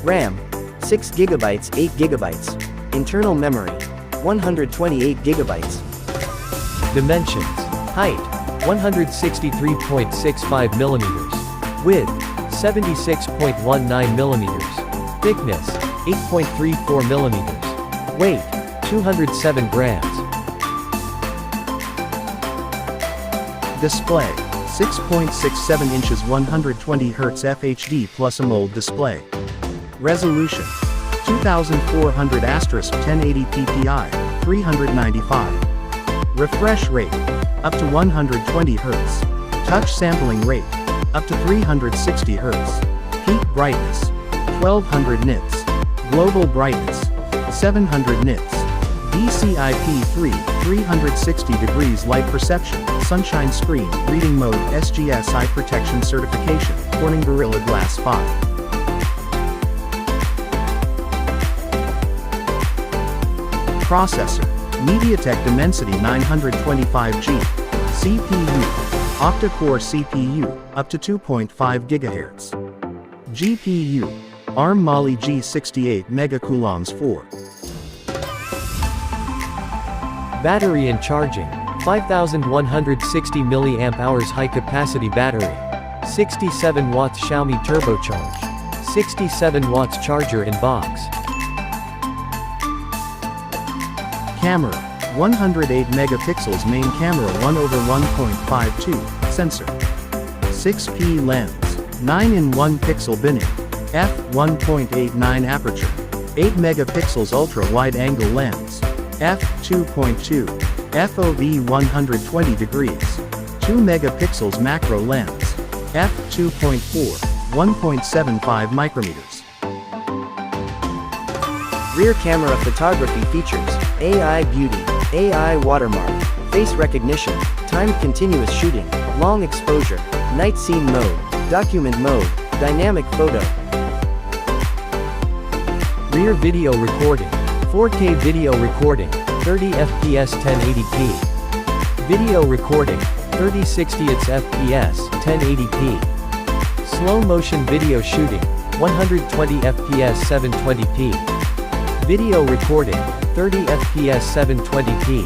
RAM, 6 GB 8 GB. Internal memory, 128 GB. Dimensions. Height, 163.65 millimeters. Width, 76.19 millimeters. Thickness, 8.34 millimeters. Weight, 207 grams. Display, 6.67 inches 120 Hz FHD plus AMOLED display. Resolution, 2400*1080 ppi, 395. Refresh rate, up to 120 Hz. Touch sampling rate, up to 360 Hz. Peak brightness, 1200 nits. Global brightness, 700 nits. DCI-P3, 360 degrees light perception, sunshine screen, reading mode, SGS eye protection certification, Corning Gorilla Glass 5. Processor, MediaTek Dimensity 925G. CPU, octa-core CPU, up to 2.5 GHz. GPU, ARM Mali G68 MHz 4. Battery and charging, 5160 mAh high-capacity battery. 67 watts Xiaomi turbocharge. 67 watts charger in box. Camera, 108 megapixels main camera 1/1.52, sensor. 6P lens, 9-in-1 pixel binning. f1.89 aperture. 8 megapixels ultra-wide angle lens. f2.2. FOV 120 degrees. 2 megapixels macro lens. f2.4. 1.75 micrometers. Rear camera photography features, AI beauty, AI watermark, face recognition, timed continuous shooting, long exposure, night scene mode, document mode, dynamic photo. Rear video recording, 4K video recording, 30 fps 1080p. Video recording, 3060 fps 1080p. Slow motion video shooting, 120 fps 720p. Video recording, 30 fps 720p.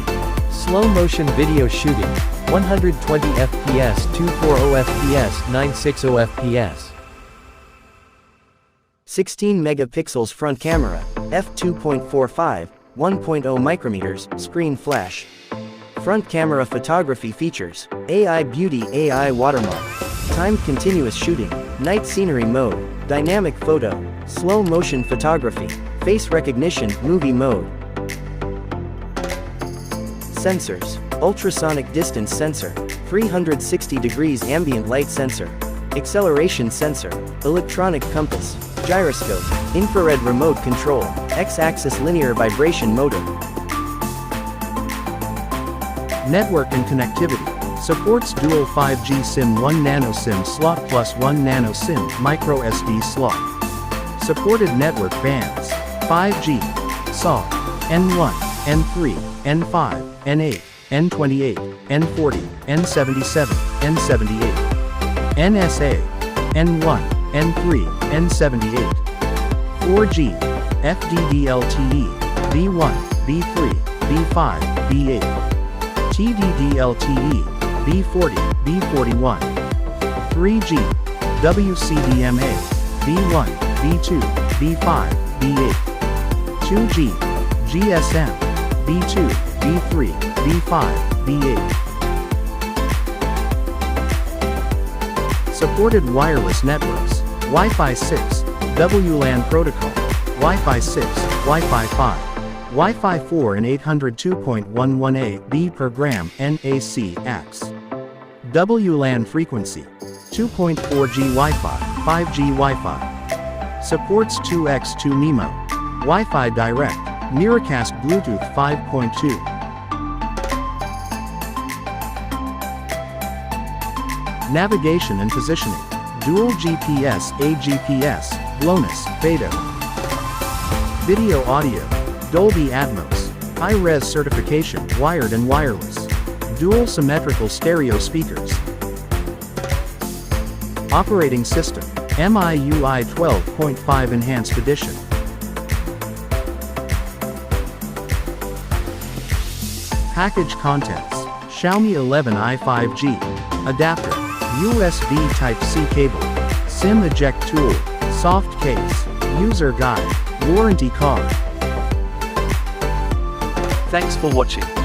Slow motion video shooting, 120 fps 240 fps 960 fps. 16 megapixels front camera, f2.45, 1.0 micrometers, screen flash. Front camera photography features, AI beauty, AI watermark, timed continuous shooting, night scenery mode, dynamic photo, slow motion photography, face recognition, movie mode. Sensors, ultrasonic distance sensor, 360 degrees ambient light sensor, acceleration sensor, electronic compass, gyroscope, infrared remote control, X-axis linear vibration motor. Network and connectivity, supports dual 5G SIM 1 nano SIM slot plus 1 nano SIM micro SD slot. Supported network bands, 5G, SAW, N1, N3, N5, N8, N28, N40, N77, N78, NSA, N1, N3, N78, 4G, FDD-LTE, B1, B3, B5, B8, TDD-LTE, B40, B41, 3G, WCDMA, B1, B2, B5, B8, 2G, GSM, B2, B3, B5, B8. Supported wireless networks, Wi-Fi 6, WLAN protocol, Wi-Fi 6, Wi-Fi 5, Wi-Fi 4 and 802.11a B per gram NAC AX. WLAN frequency, 2.4G Wi-Fi, 5G Wi-Fi. Supports 2x2 MIMO, Wi-Fi Direct, Miracast Bluetooth 5.2. Navigation and positioning, dual GPS, AGPS, GLONASS, BETA. Video audio, Dolby Atmos, high-res certification, wired and wireless. Dual symmetrical stereo speakers. Operating system, MIUI 12.5 Enhanced Edition. Package contents: Xiaomi 11i 5G adapter, USB Type-C cable, SIM eject tool, soft case, user guide, warranty card. Thanks for watching.